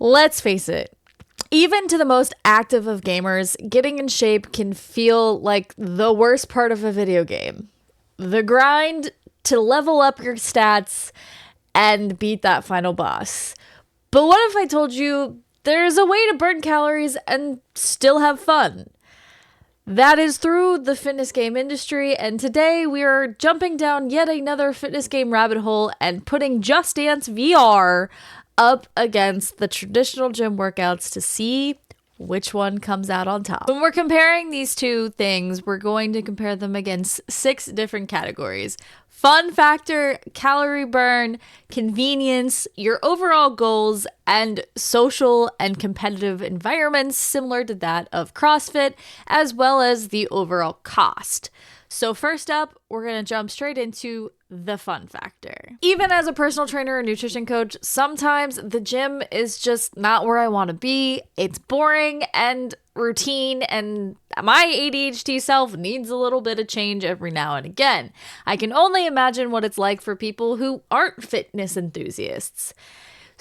Let's face it, even to the most active of gamers, getting in shape can feel like the worst part of a video game. The grind to level up your stats and beat that final boss. But what if I told you there's a way to burn calories and still have fun? That is through the fitness game industry, and today we are jumping down yet another fitness game rabbit hole and putting Just Dance VR up against the traditional gym workouts to see which one comes out on top. When we're comparing these two things, we're going to compare them against 6 different categories: fun factor, calorie burn, convenience, your overall goals, and social and competitive environments similar to that of CrossFit, as well as the overall cost. So first up, we're going to jump straight into the fun factor. Even as a personal trainer or nutrition coach, sometimes the gym is just not where I want to be. It's boring and routine, and my ADHD self needs a little bit of change every now and again. I can only imagine what it's like for people who aren't fitness enthusiasts.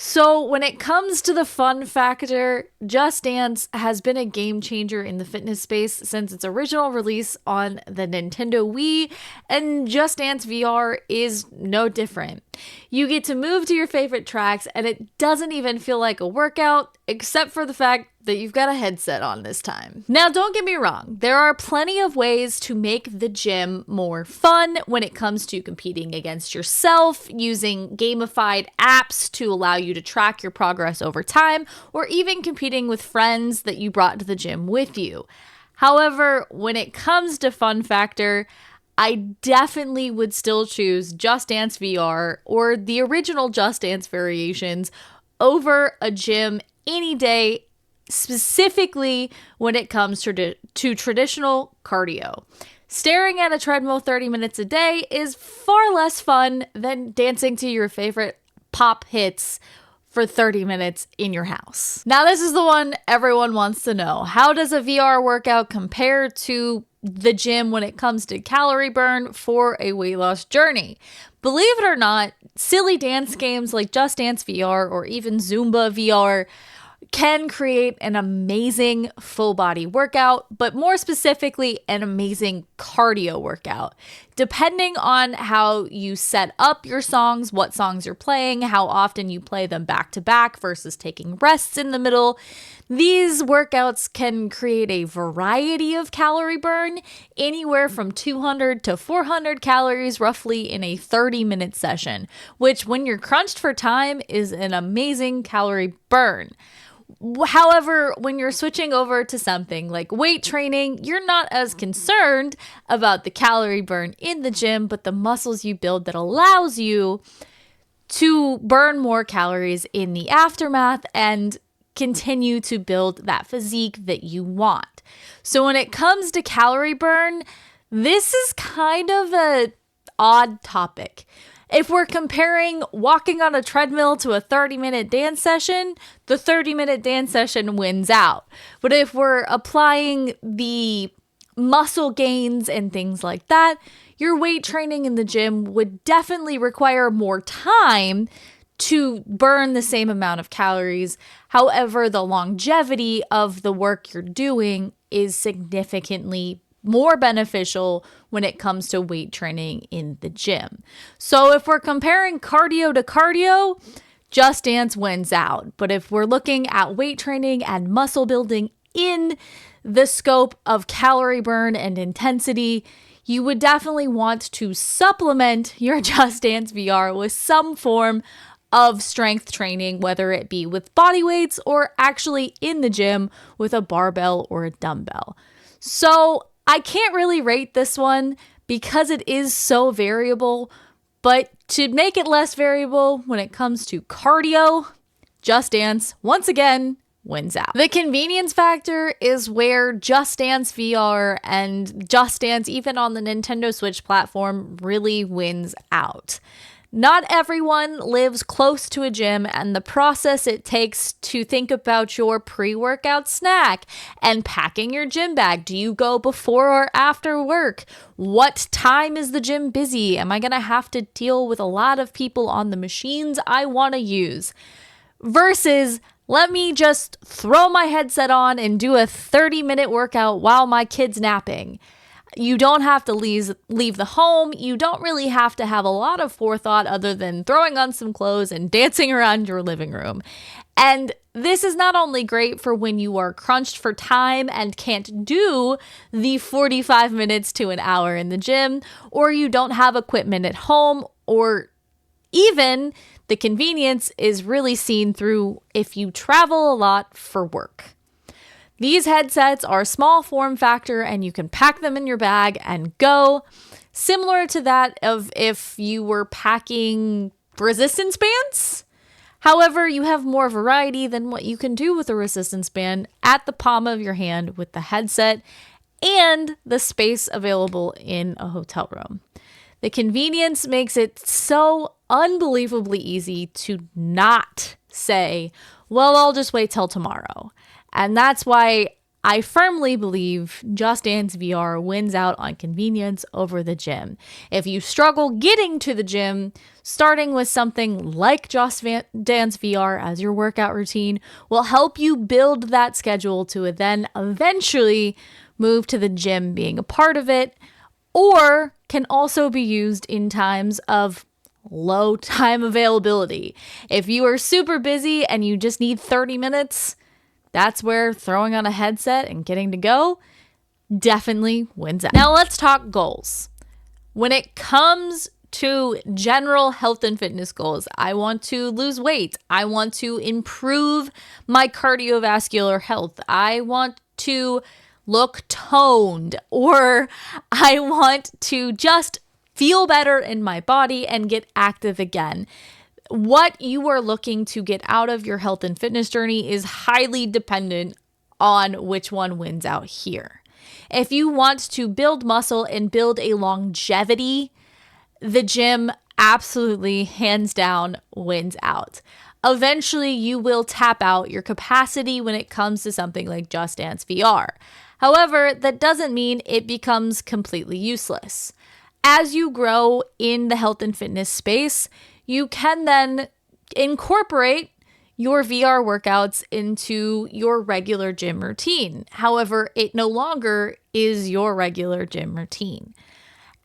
So when it comes to the fun factor, Just Dance has been a game changer in the fitness space since its original release on the Nintendo Wii, and Just Dance VR is no different. You get to move to your favorite tracks, and it doesn't even feel like a workout, except for the fact that you've got a headset on this time. Now, don't get me wrong, there are plenty of ways to make the gym more fun when it comes to competing against yourself, using gamified apps to allow you to track your progress over time, or even competing with friends that you brought to the gym with you. However, when it comes to fun factor, I definitely would still choose Just Dance VR or the original Just Dance variations over a gym any day, specifically when it comes to traditional cardio. Staring at a treadmill 30 minutes a day is far less fun than dancing to your favorite pop hits for 30 minutes in your house. Now, this is the one everyone wants to know. How does a VR workout compare to the gym when it comes to calorie burn for a weight loss journey? Believe it or not, silly dance games like Just Dance VR or even Zumba VR can create an amazing full body workout, but more specifically, an amazing cardio workout. Depending on how you set up your songs, what songs you're playing, how often you play them back to back versus taking rests in the middle, these workouts can create a variety of calorie burn, anywhere from 200 to 400 calories roughly in a 30-minute session, which when you're crunched for time is an amazing calorie burn. However, when you're switching over to something like weight training, you're not as concerned about the calorie burn in the gym, but the muscles you build that allows you to burn more calories in the aftermath and continue to build that physique that you want. So when it comes to calorie burn, this is kind of an odd topic. If we're comparing walking on a treadmill to a 30-minute dance session, the 30-minute dance session wins out. But if we're applying the muscle gains and things like that, your weight training in the gym would definitely require more time to burn the same amount of calories. However, the longevity of the work you're doing is significantly more beneficial when it comes to weight training in the gym. So if we're comparing cardio to cardio, Just Dance wins out. But if we're looking at weight training and muscle building in the scope of calorie burn and intensity, you would definitely want to supplement your Just Dance VR with some form of strength training, whether it be with body weights or actually in the gym with a barbell or a dumbbell. So I can't really rate this one because it is so variable, but to make it less variable when it comes to cardio, Just Dance, once again, wins out. The convenience factor is where Just Dance VR and Just Dance, even on the Nintendo Switch platform, really wins out. Not everyone lives close to a gym, and the process it takes to think about your pre-workout snack and packing your gym bag. Do you go before or after work? What time is the gym busy? Am I going to have to deal with a lot of people on the machines I want to use? Versus Let me just throw my headset on and do a 30-minute workout while my kid's napping. You don't have to leave the home. You don't really have to have a lot of forethought other than throwing on some clothes and dancing around your living room. And this is not only great for when you are crunched for time and can't do the 45 minutes to an hour in the gym, or you don't have equipment at home, or even the convenience is really seen through if you travel a lot for work. These headsets are small form factor and you can pack them in your bag and go. Similar to that of if you were packing resistance bands. However, you have more variety than what you can do with a resistance band at the palm of your hand with the headset and the space available in a hotel room. The convenience makes it so unbelievably easy to not say, well, I'll just wait till tomorrow. And that's why I firmly believe Just Dance VR wins out on convenience over the gym. If you struggle getting to the gym, starting with something like Just Dance VR as your workout routine will help you build that schedule to then eventually move to the gym being a part of it, or can also be used in times of low time availability. If you are super busy and you just need 30 minutes, that's where throwing on a headset and getting to go definitely wins out. Now let's talk goals. When it comes to general health and fitness goals, I want to lose weight. I want to improve my cardiovascular health. I want to look toned, or I want to just feel better in my body and get active again. What you are looking to get out of your health and fitness journey is highly dependent on which one wins out here. If you want to build muscle and build a longevity, the gym absolutely, hands down, wins out. Eventually, you will tap out your capacity when it comes to something like Just Dance VR. However, that doesn't mean it becomes completely useless. As you grow in the health and fitness space, you can then incorporate your VR workouts into your regular gym routine. However, it no longer is your regular gym routine.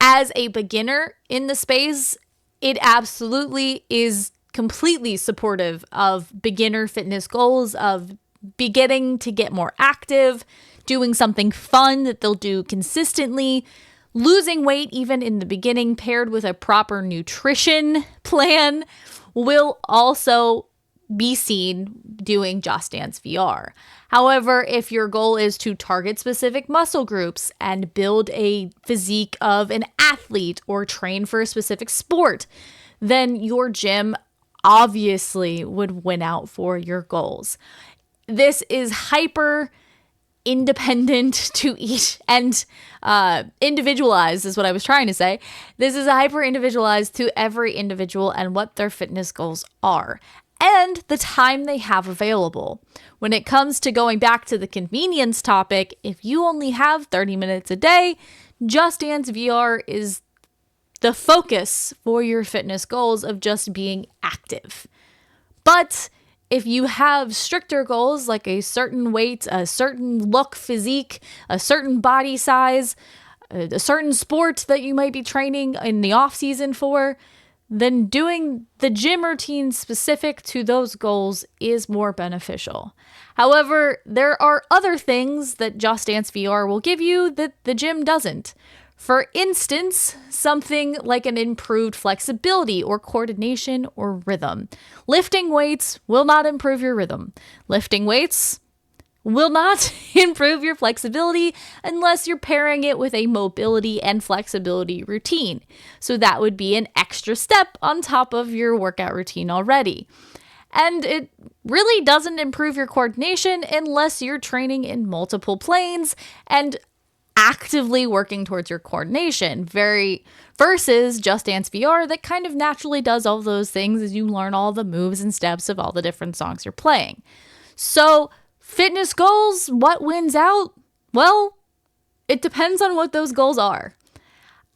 As a beginner in the space, it absolutely is completely supportive of beginner fitness goals, of beginning to get more active, doing something fun that they'll do consistently, losing weight even in the beginning paired with a proper nutrition plan will also be seen doing Just Dance VR. However, if your goal is to target specific muscle groups and build a physique of an athlete or train for a specific sport, then your gym obviously would win out for your goals. This is hyper independent to each and individualized is what I was trying to say. This is hyper individualized to every individual and what their fitness goals are and the time they have available. When it comes to going back to the convenience topic, if you only have 30 minutes a day, Just Dance VR is the focus for your fitness goals of just being active. But if you have stricter goals like a certain weight, a certain look, physique, a certain body size, a certain sport that you might be training in the off season for, then doing the gym routine specific to those goals is more beneficial. However, there are other things that Just Dance VR will give you that the gym doesn't. For instance, something like an improved flexibility or coordination or rhythm. Lifting weights will not improve your rhythm. Lifting weights will not improve your flexibility unless you're pairing it with a mobility and flexibility routine. So that would be an extra step on top of your workout routine already. And it really doesn't improve your coordination unless you're training in multiple planes and actively working towards your coordination, versus Just Dance VR that kind of naturally does all those things as you learn all the moves and steps of all the different songs you're playing. So fitness goals, what wins out? Well, it depends on what those goals are.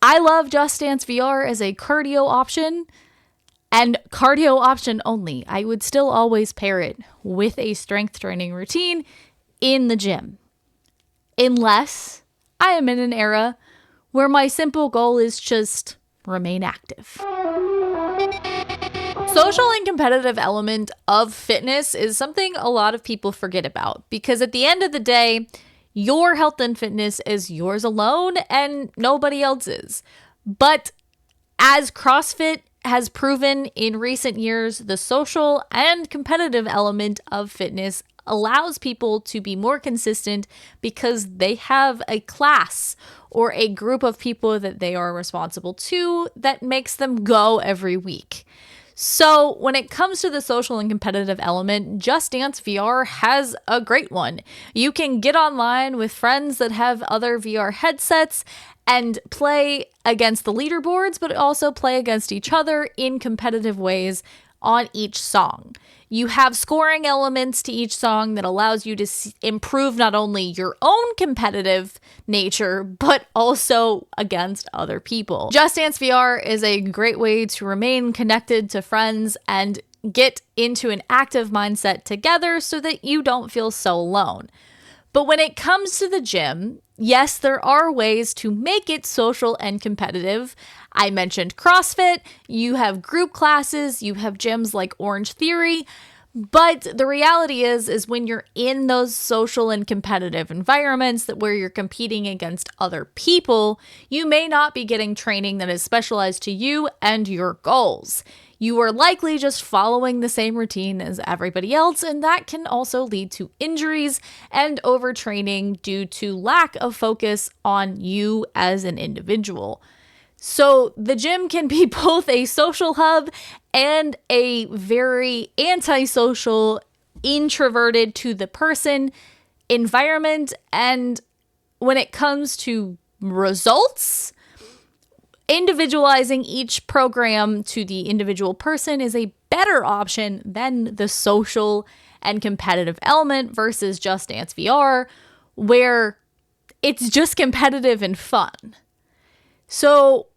I love Just Dance VR as a cardio option. And cardio option only. I would still always pair it with a strength training routine in the gym. Unless I am in an era where my simple goal is just remain active. Social and competitive element of fitness is something a lot of people forget about because at the end of the day, your health and fitness is yours alone and nobody else's. But as CrossFit has proven in recent years, the social and competitive element of fitness allows people to be more consistent because they have a class or a group of people that they are responsible to that makes them go every week. So when it comes to the social and competitive element, Just Dance VR has a great one. You can get online with friends that have other VR headsets and play against the leaderboards, but also play against each other in competitive ways on each song. You have scoring elements to each song that allows you to improve not only your own competitive nature, but also against other people. Just Dance VR is a great way to remain connected to friends and get into an active mindset together so that you don't feel so alone. But when it comes to the gym, yes, there are ways to make it social and competitive. I mentioned CrossFit, you have group classes, you have gyms like Orange Theory, but the reality is when you're in those social and competitive environments where you're competing against other people, you may not be getting training that is specialized to you and your goals. You are likely just following the same routine as everybody else, and that can also lead to injuries and overtraining due to lack of focus on you as an individual. So the gym can be both a social hub and a very antisocial, introverted to the person environment. And when it comes to results, individualizing each program to the individual person is a better option than the social and competitive element versus Just Dance VR, where it's just competitive and fun. So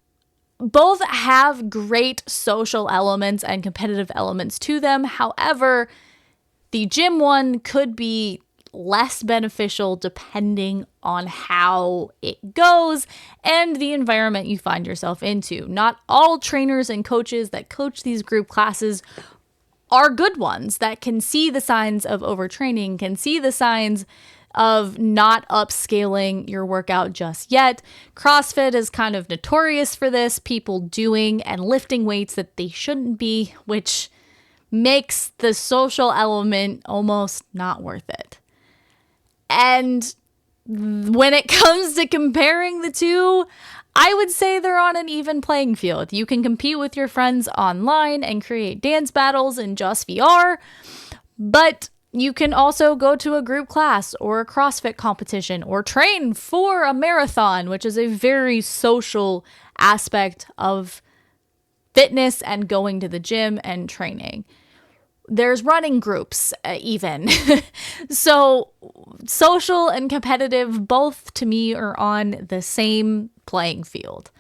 both have great social elements and competitive elements to them. However, the gym one could be less beneficial depending on how it goes and the environment you find yourself into. Not all trainers and coaches that coach these group classes are good ones that can see the signs of overtraining, can see the signs of not upscaling your workout just yet. CrossFit is kind of notorious for this, people doing and lifting weights that they shouldn't be, which makes the social element almost not worth it. And when it comes to comparing the two, I would say they're on an even playing field. You can compete with your friends online and create dance battles in Just VR, but you can also go to a group class or a CrossFit competition or train for a marathon, which is a very social aspect of fitness and going to the gym and training. There's running groups even. So social and competitive, both to me are on the same playing field.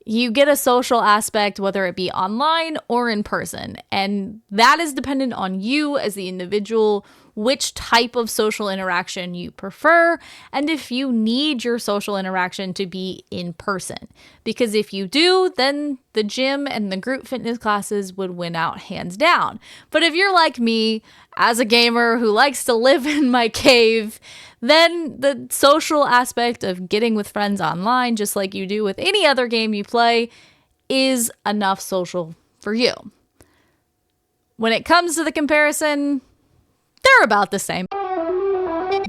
You get a social aspect, whether it be online or in person, and that is dependent on you as the individual, which type of social interaction you prefer, and if you need your social interaction to be in person. Because if you do, then the gym and the group fitness classes would win out hands down. But if you're like me, as a gamer who likes to live in my cave, then the social aspect of getting with friends online, just like you do with any other game you play, is enough social for you. When it comes to the comparison, they're about the same.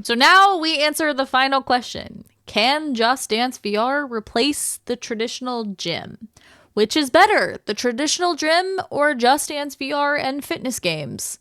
So now we answer the final question. Can Just Dance VR replace the traditional gym? Which is better, the traditional gym or Just Dance VR and fitness games?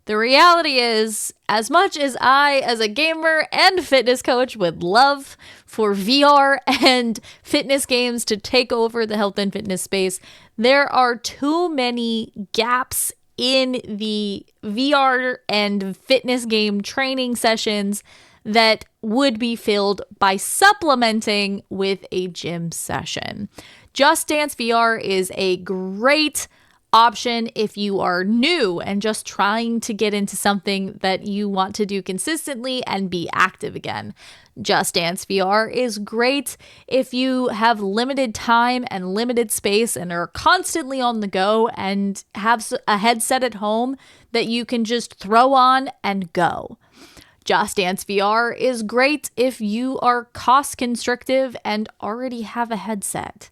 The reality is, as much as I, as a gamer and fitness coach, would love for VR and fitness games to take over the health and fitness space, there are too many gaps in the VR and fitness game training sessions that would be filled by supplementing with a gym session. Just Dance VR is a great option if you are new and just trying to get into something that you want to do consistently and be active again. Just Dance VR is great if you have limited time and limited space and are constantly on the go and have a headset at home that you can just throw on and go. Just Dance VR is great if you are cost constrictive and already have a headset.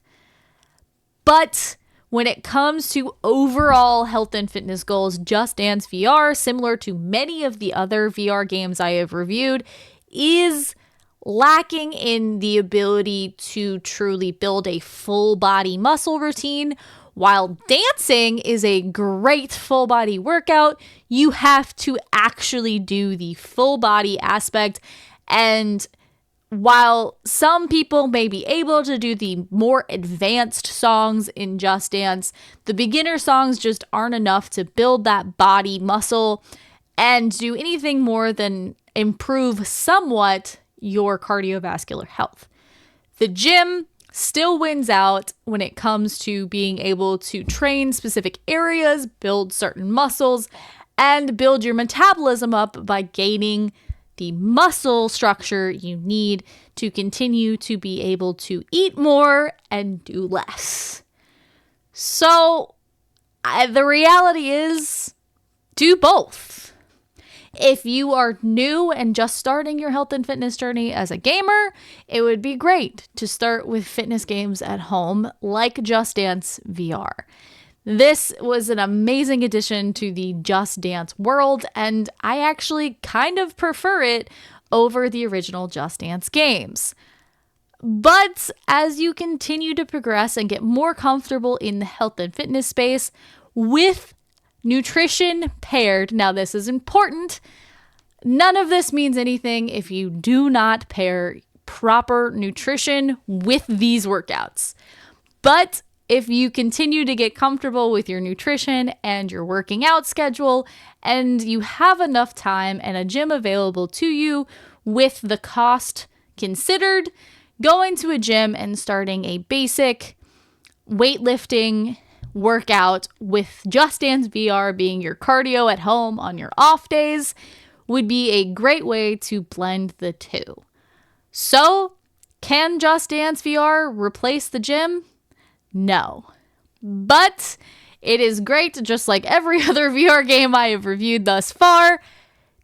But when it comes to overall health and fitness goals, Just Dance VR, similar to many of the other VR games I have reviewed, is lacking in the ability to truly build a full body muscle routine. While dancing is a great full body workout, you have to actually do the full body aspect. And while some people may be able to do the more advanced songs in Just Dance, the beginner songs just aren't enough to build that body muscle and do anything more than improve somewhat your cardiovascular health. The gym still wins out when it comes to being able to train specific areas, build certain muscles, and build your metabolism up by gaining the muscle structure you need to continue to be able to eat more and do less. So, the reality is, do both. If you are new and just starting your health and fitness journey as a gamer, it would be great to start with fitness games at home like Just Dance VR. This was an amazing addition to the Just Dance world, and I actually kind of prefer it over the original Just Dance games. But as you continue to progress and get more comfortable in the health and fitness space with nutrition paired, now this is important, none of this means anything if you do not pair proper nutrition with these workouts. But if you continue to get comfortable with your nutrition and your working out schedule, and you have enough time and a gym available to you with the cost considered, going to a gym and starting a basic weightlifting workout with Just Dance VR being your cardio at home on your off days would be a great way to blend the two. So, can Just Dance VR replace the gym? No. But it is great, just like every other VR game I have reviewed thus far,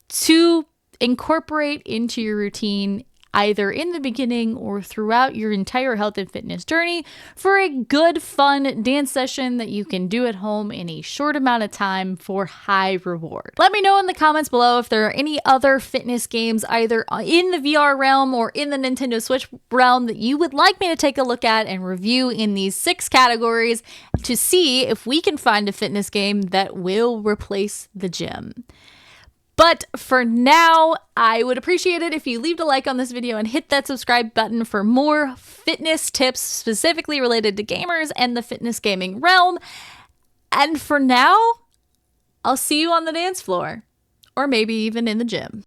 to incorporate into your routine either in the beginning or throughout your entire health and fitness journey for a good, fun dance session that you can do at home in a short amount of time for high reward. Let me know in the comments below if there are any other fitness games either in the VR realm or in the Nintendo Switch realm that you would like me to take a look at and review in these 6 categories to see if we can find a fitness game that will replace the gym. But for now, I would appreciate it if you leave a like on this video and hit that subscribe button for more fitness tips specifically related to gamers and the fitness gaming realm. And for now, I'll see you on the dance floor, or maybe even in the gym.